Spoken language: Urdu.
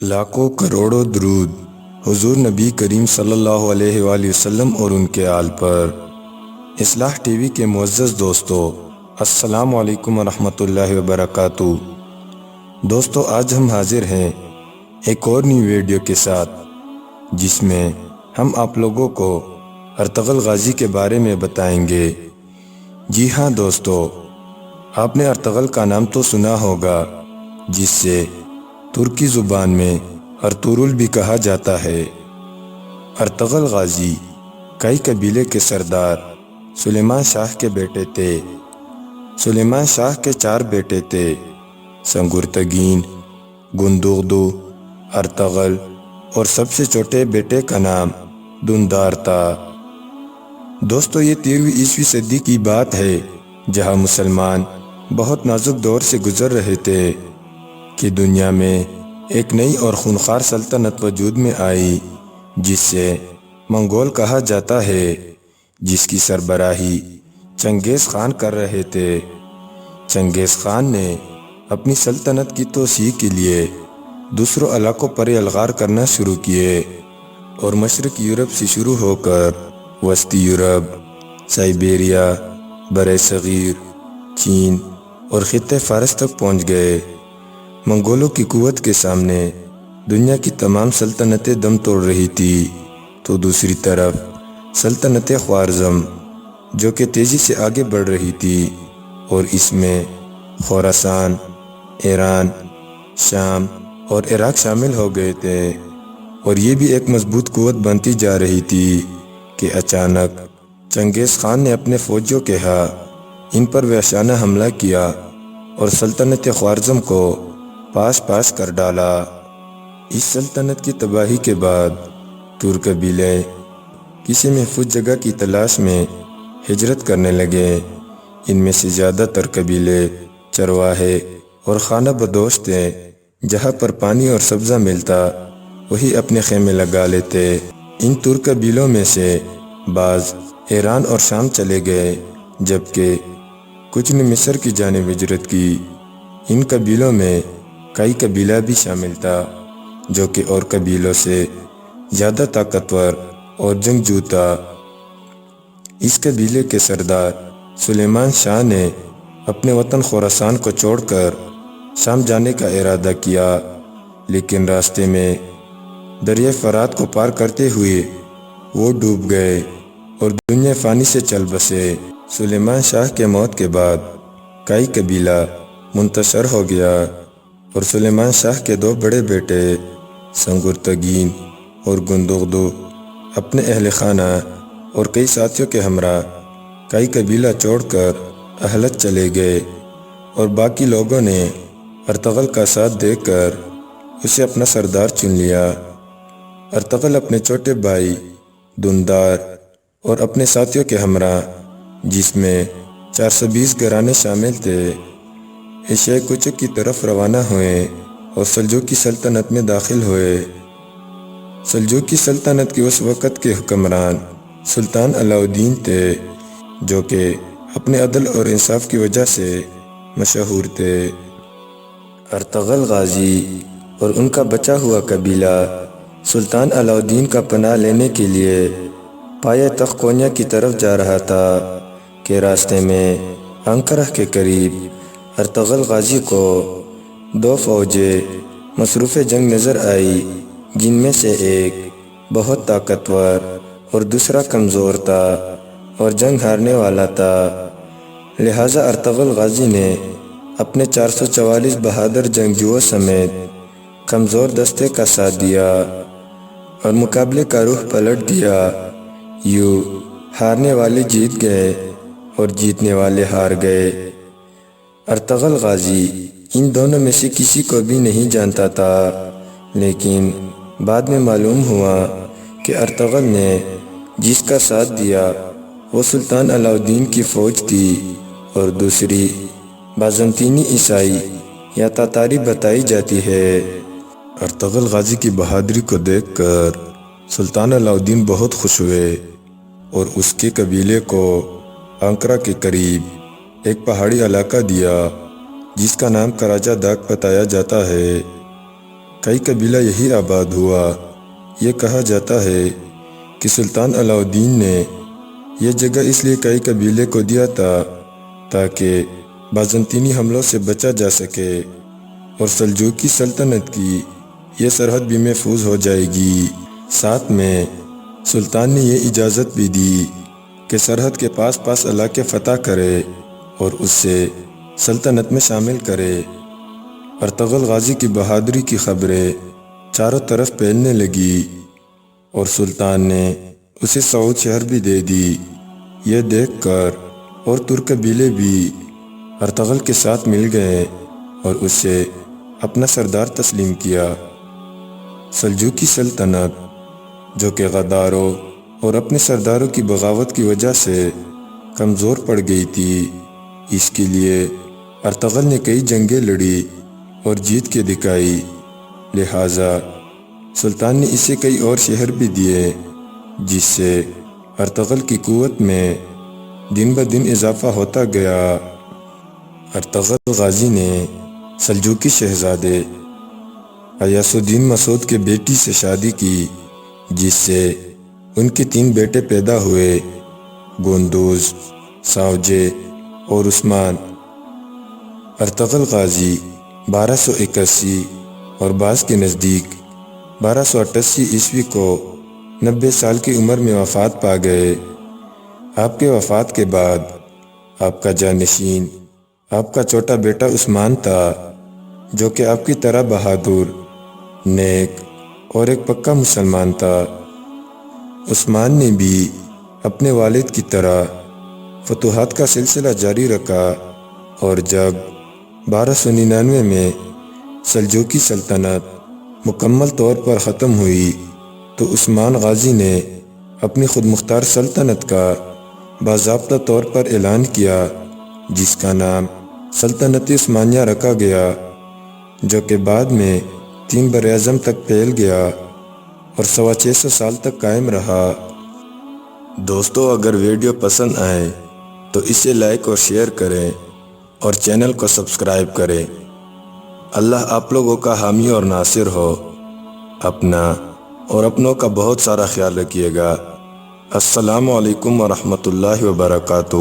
لاکھوں کروڑوں درود حضور نبی کریم صلی اللہ علیہ وآلہ وسلم اور ان کے آل پر۔ اصلاح ٹی وی کے معزز دوستو، السلام علیکم ورحمۃ اللہ وبرکاتہ۔ دوستو، آج ہم حاضر ہیں ایک اور نئی ویڈیو کے ساتھ، جس میں ہم آپ لوگوں کو ارطغرل غازی کے بارے میں بتائیں گے۔ جی ہاں دوستو، آپ نے ارطغرل کا نام تو سنا ہوگا، جس سے ترکی زبان میں ارطغرل بھی کہا جاتا ہے۔ ارطغرل غازی کئی قبیلے کے سردار سلیمان شاہ کے بیٹے تھے۔ سلیمان شاہ کے 4 بیٹے تھے: سنگرتگین، گندوغدو، ارطغرل، اور سب سے چھوٹے بیٹے کا نام دندار تھا۔ دوستو، یہ 13ویں عیسوی صدی کی بات ہے، جہاں مسلمان بہت نازک دور سے گزر رہے تھے کہ دنیا میں ایک نئی اور خونخوار سلطنت وجود میں آئی، جس سے منگول کہا جاتا ہے، جس کی سربراہی چنگیز خان کر رہے تھے۔ چنگیز خان نے اپنی سلطنت کی توسیع کے لیے دوسروں علاقوں پر الغار کرنا شروع کیے، اور مشرق یورپ سے شروع ہو کر وسطی یورپ، سائبیریا، برصغیر، چین اور خطے فارس تک پہنچ گئے۔ منگولوں کی قوت کے سامنے دنیا کی تمام سلطنتیں دم توڑ رہی تھی، تو دوسری طرف سلطنت خوارزم، جو کہ تیزی سے آگے بڑھ رہی تھی، اور اس میں خراسان، ایران، شام اور عراق شامل ہو گئے تھے، اور یہ بھی ایک مضبوط قوت بنتی جا رہی تھی کہ اچانک چنگیز خان نے اپنے فوجیوں کے ان پر وحشیانہ حملہ کیا اور سلطنت خوارزم کو پاش پاش کر ڈالا۔ اس سلطنت کی تباہی کے بعد ترک قبیلے کسی محفوظ جگہ کی تلاش میں ہجرت کرنے لگے۔ ان میں سے زیادہ تر قبیلے چرواہے اور خانہ بدوش تھے، جہاں پر پانی اور سبزہ ملتا وہی اپنے خیمے لگا لیتے۔ ان ترک قبیلوں میں سے بعض ایران اور شام چلے گئے، جبکہ کچھ نے مصر کی جانب ہجرت کی۔ ان قبیلوں میں کئی قبیلہ بھی شامل تھا، جو کہ اور قبیلوں سے زیادہ طاقتور اور جنگجو تھا۔ اس قبیلے کے سردار سلیمان شاہ نے اپنے وطن خراسان کو چھوڑ کر شام جانے کا ارادہ کیا، لیکن راستے میں دریائے فرات کو پار کرتے ہوئے وہ ڈوب گئے اور دنیا فانی سے چل بسے۔ سلیمان شاہ کے موت کے بعد کئی قبیلہ منتشر ہو گیا، اور سلیمان شاہ کے 2 بڑے بیٹے سنگرتگین اور گندوغدو اپنے اہل خانہ اور کئی ساتھیوں کے ہمراہ کئی قبیلہ چھوڑ کر اہلت چلے گئے، اور باقی لوگوں نے ارطغرل کا ساتھ دے کر اسے اپنا سردار چن لیا۔ ارطغرل اپنے چھوٹے بھائی دندار اور اپنے ساتھیوں کے ہمراہ، جس میں 420 گھرانے شامل تھے، ایشیائے کوچک کی طرف روانہ ہوئے اور سلجوقی سلطنت میں داخل ہوئے۔ سلجوقی سلطنت کے اس وقت کے حکمران سلطان علاء الدین تھے، جو کہ اپنے عدل اور انصاف کی وجہ سے مشہور تھے۔ ارطغرل غازی اور ان کا بچا ہوا قبیلہ سلطان علاء الدین کا پناہ لینے کے لیے پایہ تخت کونیا کی طرف جا رہا تھا کہ راستے میں انقرہ کے قریب ارطغرل غازی کو 2 فوجیں مصروف جنگ نظر آئی، جن میں سے ایک بہت طاقتور اور دوسرا کمزور تھا اور جنگ ہارنے والا تھا۔ لہٰذا ارطغرل غازی نے اپنے 444 بہادر جنگجوؤں سمیت کمزور دستے کا ساتھ دیا اور مقابلے کا رخ پلٹ دیا۔ یوں ہارنے والے جیت گئے اور جیتنے والے ہار گئے۔ ارطغرل غازی ان دونوں میں سے کسی کو بھی نہیں جانتا تھا، لیکن بعد میں معلوم ہوا کہ ارطغرل نے جس کا ساتھ دیا وہ سلطان علاء الدین کی فوج تھی، اور دوسری بازنطینی عیسائی یا تاتاری بتائی جاتی ہے۔ ارطغرل غازی کی بہادری کو دیکھ کر سلطان علاء الدین بہت خوش ہوئے، اور اس کے قبیلے کو انقرہ کے قریب ایک پہاڑی علاقہ دیا، جس کا نام کراجہ داغ بتایا جاتا ہے۔ کئی قبیلہ یہی آباد ہوا۔ یہ کہا جاتا ہے کہ سلطان علاء الدین نے یہ جگہ اس لیے کئی قبیلے کو دیا تھا تاکہ بازنطینی حملوں سے بچا جا سکے اور سلجوقی سلطنت کی یہ سرحد بھی محفوظ ہو جائے گی۔ ساتھ میں سلطان نے یہ اجازت بھی دی کہ سرحد کے پاس علاقے فتح کرے اور اس سے سلطنت میں شامل کرے۔ ارطغرل غازی کی بہادری کی خبریں چاروں طرف پھیلنے لگی اور سلطان نے اسے سعود شہر بھی دے دی۔ یہ دیکھ کر اور ترک قبیلے بھی ارطغرل کے ساتھ مل گئے اور اسے اپنا سردار تسلیم کیا۔ سلجوقی سلطنت جو کہ غداروں اور اپنے سرداروں کی بغاوت کی وجہ سے کمزور پڑ گئی تھی، اس کے لیے ارطغرل نے کئی جنگیں لڑی اور جیت کے دکھائی، لہٰذا سلطان نے اسے کئی اور شہر بھی دیے، جس سے ارطغرل کی قوت میں دن بدن اضافہ ہوتا گیا۔ ارطغرل غازی نے سلجوقی شہزادے غیاث الدین مسعود کے بیٹی سے شادی کی، جس سے ان کے 3 بیٹے پیدا ہوئے، گوندوز، ساوجے اور عثمان۔ ارطغرل غازی 1281 اور بعض کے نزدیک 1288 عیسوی کو 90 سال کی عمر میں وفات پا گئے۔ آپ کے وفات کے بعد آپ کا جانشین آپ کا چھوٹا بیٹا عثمان تھا، جو کہ آپ کی طرح بہادر، نیک اور ایک پکا مسلمان تھا۔ عثمان نے بھی اپنے والد کی طرح فتوحات کا سلسلہ جاری رکھا اور جب 1299 میں سلجوقی سلطنت مکمل طور پر ختم ہوئی تو عثمان غازی نے اپنی خود مختار سلطنت کا باضابطہ طور پر اعلان کیا، جس کا نام سلطنت عثمانیہ رکھا گیا، جو کہ بعد میں 3 براعظم تک پھیل گیا اور 650 سال تک قائم رہا۔ دوستو، اگر ویڈیو پسند آئے تو اسے لائک اور شیئر کریں اور چینل کو سبسکرائب کریں۔ اللہ آپ لوگوں کا حامی اور ناصر ہو۔ اپنا اور اپنوں کا بہت سارا خیال رکھیے گا۔ السلام علیکم ورحمۃ اللہ وبرکاتہ۔